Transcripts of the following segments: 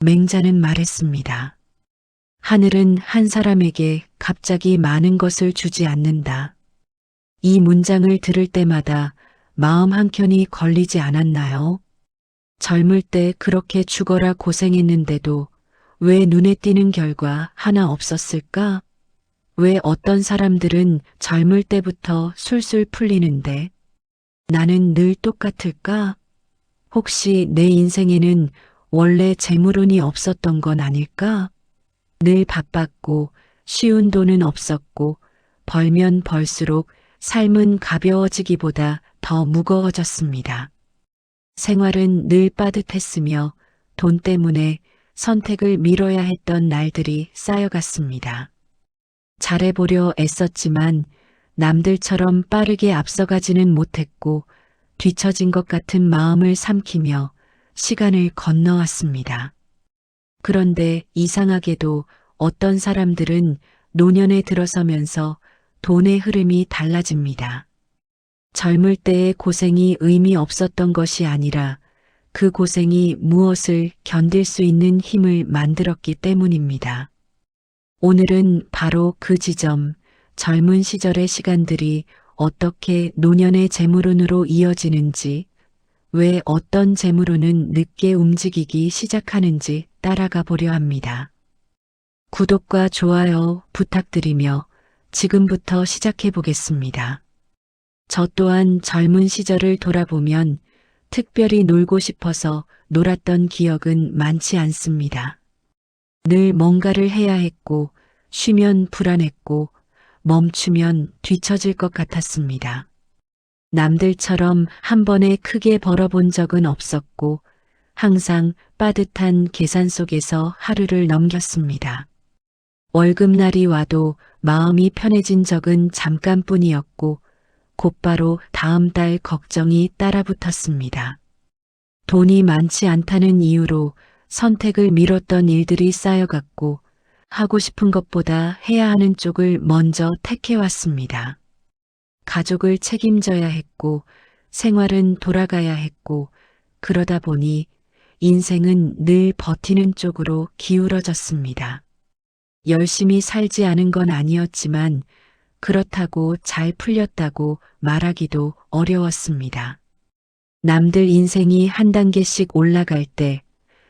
맹자는 말했습니다. 하늘은 한 사람에게 갑자기 많은 것을 주지 않는다. 이 문장을 들을 때마다 마음 한켠이 걸리지 않았나요? 젊을 때 그렇게 죽어라 고생했는데도 왜 눈에 띄는 결과 하나 없었을까? 왜 어떤 사람들은 젊을 때부터 술술 풀리는데 나는 늘 똑같을까? 혹시 내 인생에는 원래 재물운이 없었던 건 아닐까? 늘 바빴고 쉬운 돈은 없었고 벌면 벌수록 삶은 가벼워지기보다 더 무거워졌습니다. 생활은 늘 빠듯했으며 돈 때문에 선택을 미뤄야 했던 날들이 쌓여갔습니다. 잘해보려 애썼지만 남들처럼 빠르게 앞서가지는 못했고 뒤처진 것 같은 마음을 삼키며 시간을 건너왔습니다. 그런데 이상하게도 어떤 사람들은 노년에 들어서면서 돈의 흐름이 달라집니다. 젊을 때의 고생이 의미 없었던 것이 아니라 그 고생이 무엇을 견딜 수 있는 힘을 만들었기 때문입니다. 오늘은 바로 그 지점, 젊은 시절의 시간들이 어떻게 노년의 재물운으로 이어지는지, 왜 어떤 재물운은 늦게 움직이기 시작하는지 따라가 보려 합니다. 구독과 좋아요 부탁드리며 지금부터 시작해 보겠습니다. 저 또한 젊은 시절을 돌아보면 특별히 놀고 싶어서 놀았던 기억은 많지 않습니다. 늘 뭔가를 해야 했고 쉬면 불안했고 멈추면 뒤처질 것 같았습니다. 남들처럼 한 번에 크게 벌어본 적은 없었고 항상 빠듯한 계산 속에서 하루를 넘겼습니다. 월급날이 와도 마음이 편해진 적은 잠깐뿐이었고 곧바로 다음 달 걱정이 따라붙었습니다. 돈이 많지 않다는 이유로 선택을 미뤘던 일들이 쌓여갔고 하고 싶은 것보다 해야 하는 쪽을 먼저 택해왔습니다. 가족을 책임져야 했고 생활은 돌아가야 했고 그러다 보니 인생은 늘 버티는 쪽으로 기울어졌습니다. 열심히 살지 않은 건 아니었지만 그렇다고 잘 풀렸다고 말하기도 어려웠습니다. 남들 인생이 한 단계씩 올라갈 때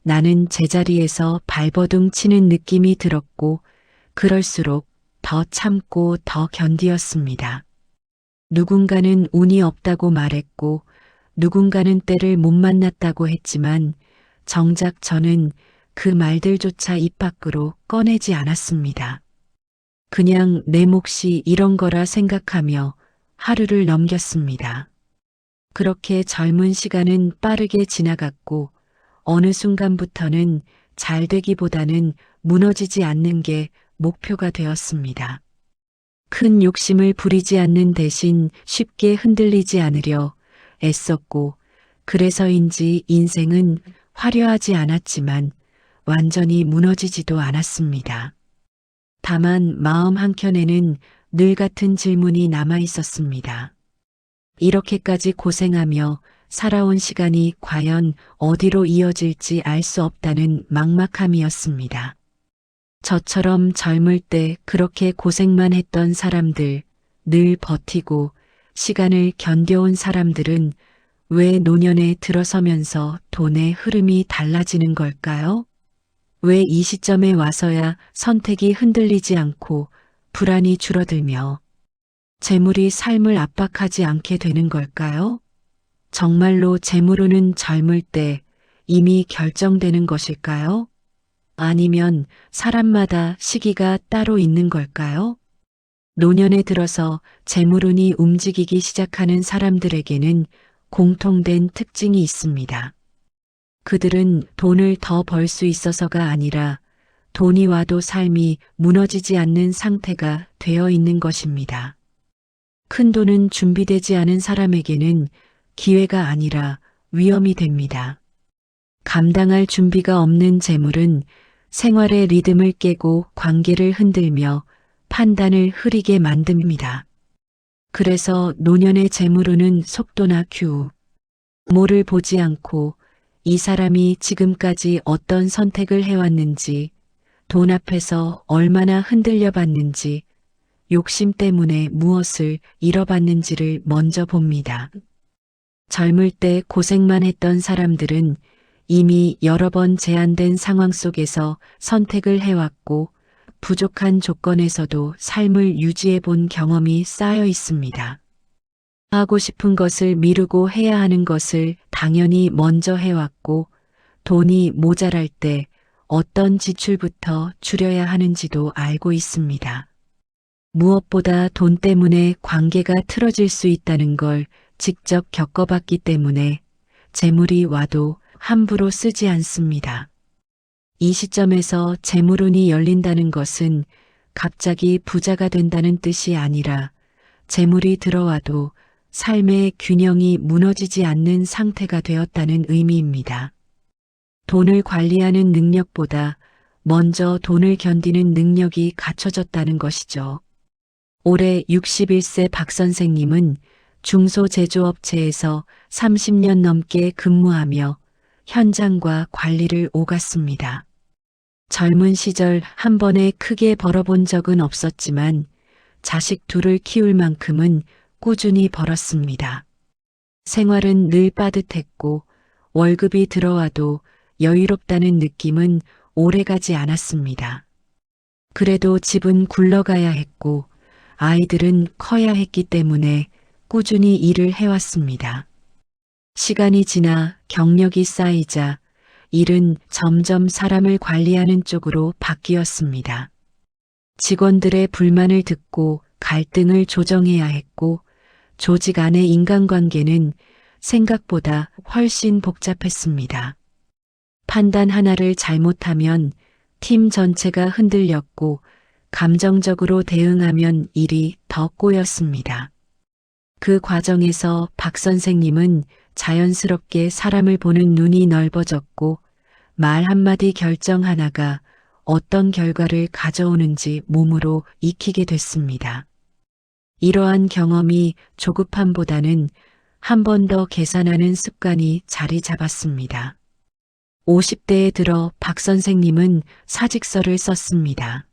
나는 제자리에서 발버둥 치는 느낌이 들었고 그럴수록 더 참고 더 견디었습니다. 누군가는 운이 없다고 말했고 누군가는 때를 못 만났다고 했지만 정작 저는 그 말들조차 입 밖으로 꺼내지 않았습니다. 그냥 내 몫이 이런 거라 생각하며 하루를 넘겼습니다. 그렇게 젊은 시간은 빠르게 지나갔고 어느 순간부터는 잘 되기보다는 무너지지 않는 게 목표가 되었습니다. 큰 욕심을 부리지 않는 대신 쉽게 흔들리지 않으려 애썼고 그래서인지 인생은 화려하지 않았지만 완전히 무너지지도 않았습니다. 다만 마음 한켠에는 늘 같은 질문이 남아 있었습니다. 이렇게까지 고생하며 살아온 시간이 과연 어디로 이어질지 알 수 없다는 막막함이었습니다. 저처럼 젊을 때 그렇게 고생만 했던 사람들, 늘 버티고 시간을 견뎌온 사람들은 왜 노년에 들어서면서 돈의 흐름이 달라지는 걸까요? 왜 이 시점에 와서야 선택이 흔들리지 않고 불안이 줄어들며 재물이 삶을 압박하지 않게 되는 걸까요? 정말로 재물운은 젊을 때 이미 결정되는 것일까요? 아니면 사람마다 시기가 따로 있는 걸까요? 노년에 들어서 재물운이 움직이기 시작하는 사람들에게는 공통된 특징이 있습니다. 그들은 돈을 더 벌 수 있어서가 아니라 돈이 와도 삶이 무너지지 않는 상태가 되어 있는 것입니다. 큰 돈은 준비되지 않은 사람에게는 기회가 아니라 위험이 됩니다. 감당할 준비가 없는 재물은 생활의 리듬을 깨고 관계를 흔들며 판단을 흐리게 만듭니다. 그래서 노년의 재물운은 속도나 규모를 보지 않고 이 사람이 지금까지 어떤 선택을 해왔는지, 돈 앞에서 얼마나 흔들려 봤는지, 욕심 때문에 무엇을 잃어봤는지를 먼저 봅니다. 젊을 때 고생만 했던 사람들은 이미 여러 번 제한된 상황 속에서 선택을 해왔고 부족한 조건에서도 삶을 유지해 본 경험이 쌓여 있습니다. 하고 싶은 것을 미루고 해야 하는 것을 당연히 먼저 해왔고 돈이 모자랄 때 어떤 지출부터 줄여야 하는지도 알고 있습니다. 무엇보다 돈 때문에 관계가 틀어질 수 있다는 걸 직접 겪어봤기 때문에 재물이 와도 함부로 쓰지 않습니다. 이 시점에서 재물운이 열린다는 것은 갑자기 부자가 된다는 뜻이 아니라 재물이 들어와도 삶의 균형이 무너지지 않는 상태가 되었다는 의미입니다. 돈을 관리하는 능력보다 먼저 돈을 견디는 능력이 갖춰졌다는 것이죠. 올해 61세 박 선생님은 중소제조업체에서 30년 넘게 근무하며 현장과 관리를 오갔습니다. 젊은 시절 한 번에 크게 벌어본 적은 없었지만 자식 둘을 키울 만큼은 꾸준히 벌었습니다. 생활은 늘 빠듯했고 월급이 들어와도 여유롭다는 느낌은 오래가지 않았습니다. 그래도 집은 굴러가야 했고 아이들은 커야 했기 때문에 꾸준히 일을 해왔습니다. 시간이 지나 경력이 쌓이자 일은 점점 사람을 관리하는 쪽으로 바뀌었습니다. 직원들의 불만을 듣고 갈등을 조정해야 했고 조직 안의 인간관계는 생각보다 훨씬 복잡했습니다. 판단 하나를 잘못하면 팀 전체가 흔들렸고 감정적으로 대응하면 일이 더 꼬였습니다. 그 과정에서 박 선생님은 자연스럽게 사람을 보는 눈이 넓어졌고 말 한마디 결정 하나가 어떤 결과를 가져오는지 몸으로 익히게 됐습니다. 이러한 경험이 조급함보다는 한 번 더 계산하는 습관이 자리 잡았습니다. 50대에 들어 박 선생님은 사직서를 썼습니다.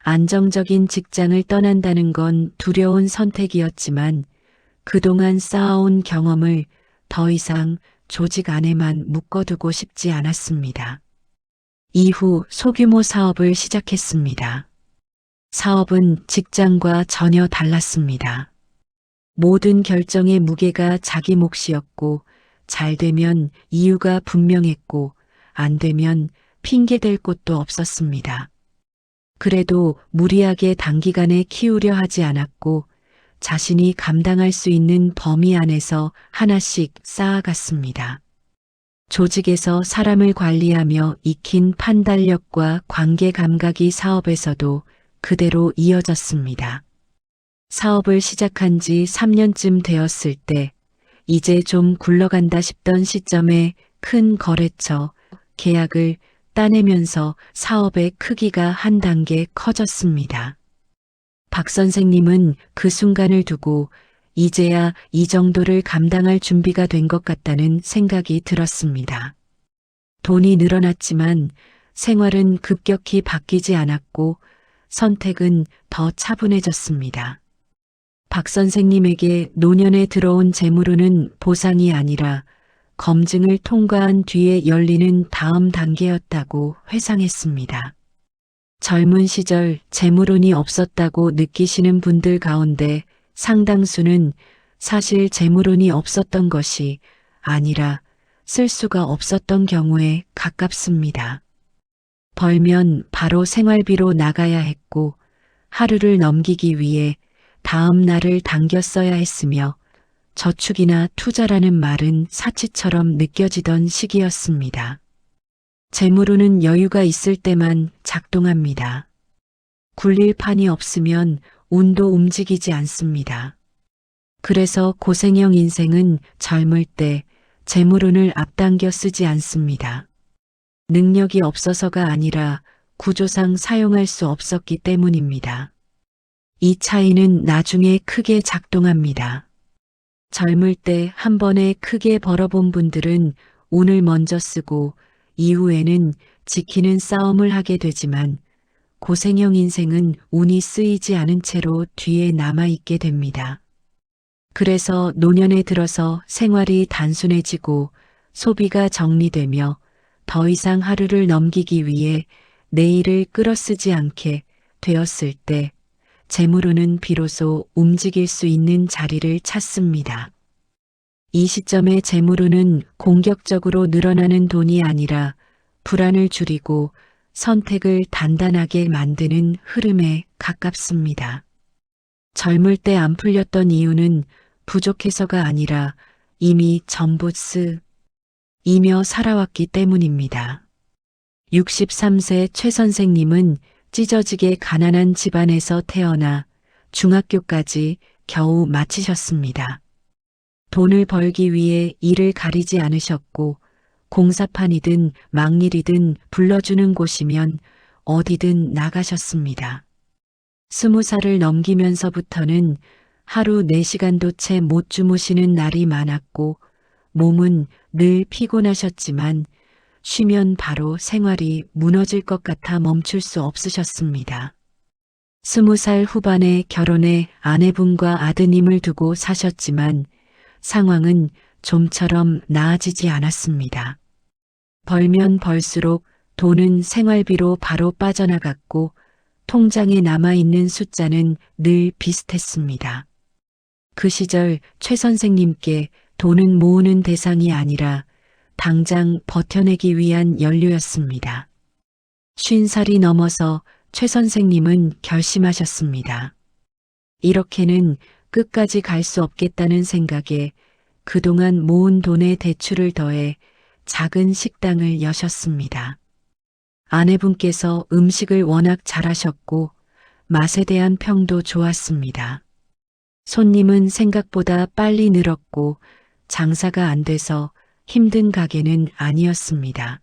안정적인 직장을 떠난다는 건 두려운 선택이었지만 그동안 쌓아온 경험을 더 이상 조직 안에만 묶어두고 싶지 않았습니다. 이후 소규모 사업을 시작했습니다. 사업은 직장과 전혀 달랐습니다. 모든 결정의 무게가 자기 몫이었고 잘 되면 이유가 분명했고 안 되면 핑계댈 곳도 없었습니다. 그래도 무리하게 단기간에 키우려 하지 않았고 자신이 감당할 수 있는 범위 안에서 하나씩 쌓아갔습니다. 조직에서 사람을 관리하며 익힌 판단력과 관계 감각이 사업에서도 그대로 이어졌습니다. 사업을 시작한 지 3년쯤 되었을 때 이제 좀 굴러간다 싶던 시점에 큰 거래처 계약을 따내면서 사업의 크기가 한 단계 커졌습니다. 박 선생님은 그 순간을 두고 이제야 이 정도를 감당할 준비가 된 것 같다는 생각이 들었습니다. 돈이 늘어났지만 생활은 급격히 바뀌지 않았고 선택은 더 차분해졌습니다. 박 선생님에게 노년에 들어온 재물운은 보상이 아니라 검증을 통과한 뒤에 열리는 다음 단계였다고 회상했습니다. 젊은 시절 재물운이 없었다고 느끼시는 분들 가운데 상당수는 사실 재물운이 없었던 것이 아니라 쓸 수가 없었던 경우에 가깝습니다. 벌면 바로 생활비로 나가야 했고 하루를 넘기기 위해 다음 날을 당겨 써야 했으며 저축이나 투자라는 말은 사치처럼 느껴지던 시기였습니다. 재물운은 여유가 있을 때만 작동합니다. 굴릴 판이 없으면 운도 움직이지 않습니다. 그래서 고생형 인생은 젊을 때 재물운을 앞당겨 쓰지 않습니다. 능력이 없어서가 아니라 구조상 사용할 수 없었기 때문입니다. 이 차이는 나중에 크게 작동합니다. 젊을 때 한 번에 크게 벌어본 분들은 오늘 먼저 쓰고 이후에는 지키는 싸움을 하게 되지만 고생형 인생은 운이 쓰이지 않은 채로 뒤에 남아있게 됩니다. 그래서 노년에 들어서 생활이 단순해지고 소비가 정리되며 더 이상 하루를 넘기기 위해 내일을 끌어쓰지 않게 되었을 때 재물운은 비로소 움직일 수 있는 자리를 찾습니다. 이 시점에 재물운은 공격적으로 늘어나는 돈이 아니라 불안을 줄이고 선택을 단단하게 만드는 흐름에 가깝습니다. 젊을 때 안 풀렸던 이유는 부족해서가 아니라 이미 전부 쓰이며 살아왔기 때문입니다. 63세 최 선생님은 찢어지게 가난한 집안에서 태어나 중학교까지 겨우 마치셨습니다. 돈을 벌기 위해 일을 가리지 않으셨고 공사판이든 막일이든 불러주는 곳이면 어디든 나가셨습니다. 20살을 넘기면서부터는 하루 4시간도 채 못 주무시는 날이 많았고 몸은 늘 피곤하셨지만 쉬면 바로 생활이 무너질 것 같아 멈출 수 없으셨습니다. 20살 후반에 결혼해 아내분과 아드님을 두고 사셨지만 상황은 좀처럼 나아지지 않았습니다. 벌면 벌수록 돈은 생활비로 바로 빠져나갔고 통장에 남아있는 숫자는 늘 비슷했습니다. 그 시절 최 선생님께 돈은 모으는 대상이 아니라 당장 버텨내기 위한 연료였습니다. 50살이 넘어서 최 선생님은 결심하셨습니다. 이렇게는 끝까지 갈 수 없겠다는 생각에 그동안 모은 돈의 대출을 더해 작은 식당을 여셨습니다. 아내분께서 음식을 워낙 잘하셨고 맛에 대한 평도 좋았습니다. 손님은 생각보다 빨리 늘었고 장사가 안 돼서 힘든 가게는 아니었습니다.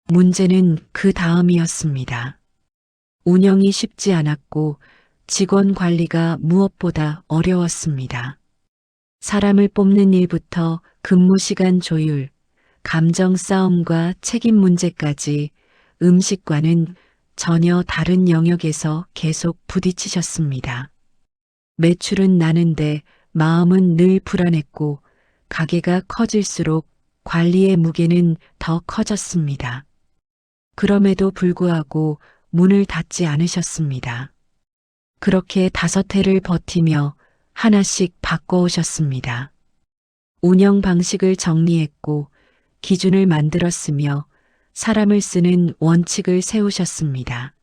문제는 그 다음이었습니다. 운영이 쉽지 않았고 직원 관리가 무엇보다 어려웠습니다. 사람을 뽑는 일부터 근무 시간 조율, 감정 싸움과 책임 문제까지 음식과는 전혀 다른 영역에서 계속 부딪히셨습니다. 매출은 나는데 마음은 늘 불안했고 가게가 커질수록 관리의 무게는 더 커졌습니다. 그럼에도 불구하고 문을 닫지 않으셨습니다. 그렇게 5해를 버티며 하나씩 바꿔오셨습니다. 운영 방식을 정리했고 기준을 만들었으며 사람을 쓰는 원칙을 세우셨습니다.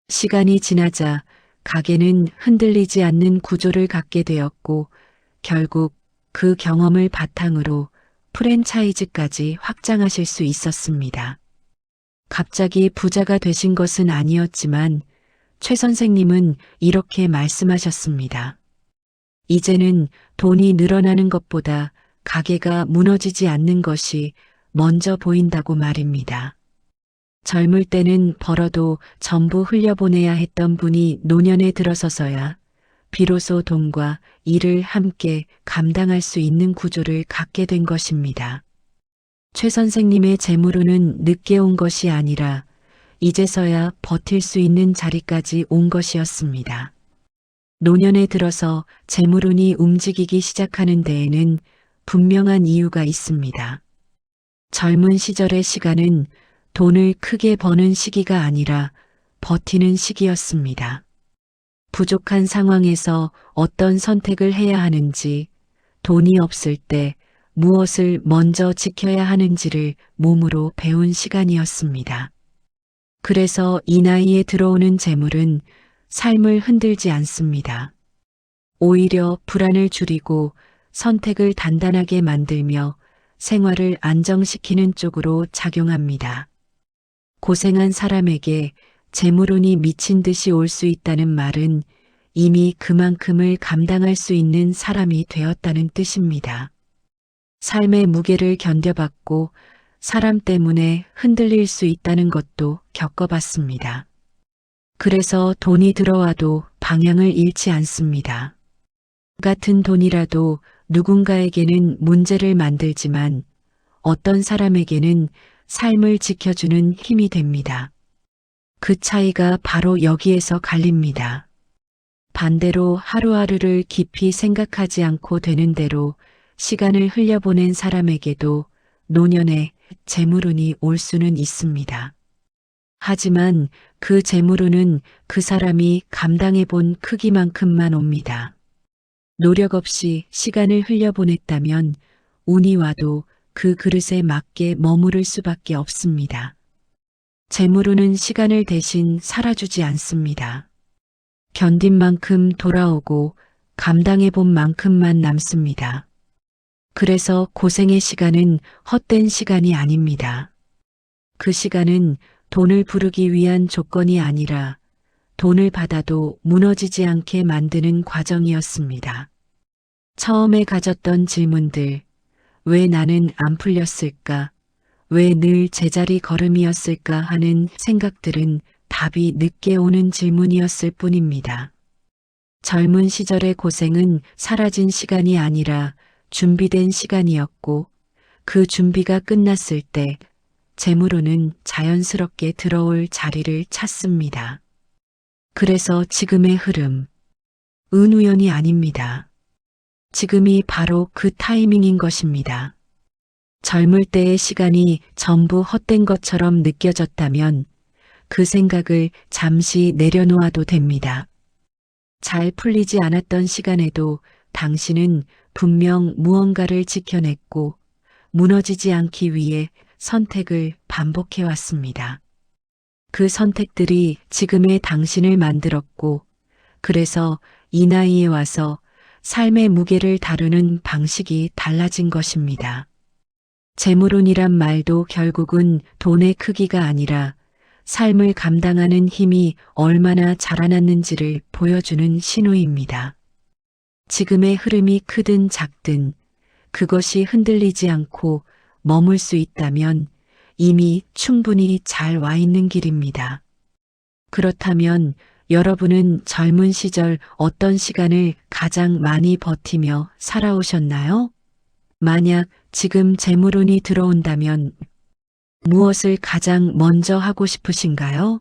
시간이 지나자 가게는 흔들리지 않는 구조를 갖게 되었고 결국 그 경험을 바탕으로 프랜차이즈까지 확장하실 수 있었습니다. 갑자기 부자가 되신 것은 아니었지만 최 선생님은 이렇게 말씀하셨습니다. 이제는 돈이 늘어나는 것보다 가게가 무너지지 않는 것이 먼저 보인다고 말입니다. 젊을 때는 벌어도 전부 흘려보내야 했던 분이 노년에 들어서서야 비로소 돈과 일을 함께 감당할 수 있는 구조를 갖게 된 것입니다. 최 선생님의 재물운은 늦게 온 것이 아니라 이제서야 버틸 수 있는 자리까지 온 것이었습니다. 노년에 들어서 재물운이 움직이기 시작하는 데에는 분명한 이유가 있습니다. 젊은 시절의 시간은 돈을 크게 버는 시기가 아니라 버티는 시기였습니다. 부족한 상황에서 어떤 선택을 해야 하는지, 돈이 없을 때 무엇을 먼저 지켜야 하는지를 몸으로 배운 시간이었습니다. 그래서 이 나이에 들어오는 재물은 삶을 흔들지 않습니다. 오히려 불안을 줄이고 선택을 단단하게 만들며 생활을 안정시키는 쪽으로 작용합니다. 고생한 사람에게 재물운이 미친 듯이 올 수 있다는 말은 이미 그만큼을 감당할 수 있는 사람이 되었다는 뜻입니다. 삶의 무게를 견뎌봤고 사람 때문에 흔들릴 수 있다는 것도 겪어봤습니다. 그래서 돈이 들어와도 방향을 잃지 않습니다. 같은 돈이라도 누군가에게는 문제를 만들지만 어떤 사람에게는 삶을 지켜주는 힘이 됩니다. 그 차이가 바로 여기에서 갈립니다. 반대로 하루하루를 깊이 생각하지 않고 되는 대로 시간을 흘려보낸 사람에게도 노년에 재물운이 올 수는 있습니다. 하지만 그 재물운은 그 사람이 감당해 본 크기만큼만 옵니다. 노력 없이 시간을 흘려보냈다면 운이 와도 그 그릇에 맞게 머무를 수밖에 없습니다. 재물운은 시간을 대신 살아주지 않습니다. 견딘 만큼 돌아오고 감당해 본 만큼만 남습니다. 그래서 고생의 시간은 헛된 시간이 아닙니다. 그 시간은 돈을 부르기 위한 조건이 아니라 돈을 받아도 무너지지 않게 만드는 과정이었습니다. 처음에 가졌던 질문들, 왜 나는 안 풀렸을까? 왜 늘 제자리 걸음이었을까 하는 생각들은 답이 늦게 오는 질문이었을 뿐입니다. 젊은 시절의 고생은 사라진 시간이 아니라 준비된 시간이었고 그 준비가 끝났을 때 재물운은 자연스럽게 들어올 자리를 찾습니다. 그래서 지금의 흐름, 은우연이 아닙니다. 지금이 바로 그 타이밍인 것입니다. 젊을 때의 시간이 전부 헛된 것처럼 느껴졌다면 그 생각을 잠시 내려놓아도 됩니다. 잘 풀리지 않았던 시간에도 당신은 분명 무언가를 지켜냈고 무너지지 않기 위해 선택을 반복해 왔습니다. 그 선택들이 지금의 당신을 만들었고 그래서 이 나이에 와서 삶의 무게를 다루는 방식이 달라진 것입니다. 재물운이란 말도 결국은 돈의 크기가 아니라 삶을 감당하는 힘이 얼마나 자라났는지를 보여주는 신호입니다. 지금의 흐름이 크든 작든 그것이 흔들리지 않고 머물 수 있다면 이미 충분히 잘 와 있는 길입니다. 그렇다면 여러분은 젊은 시절 어떤 시간을 가장 많이 버티며 살아오셨나요? 만약 지금 재물운이 들어온다면 무엇을 가장 먼저 하고 싶으신가요?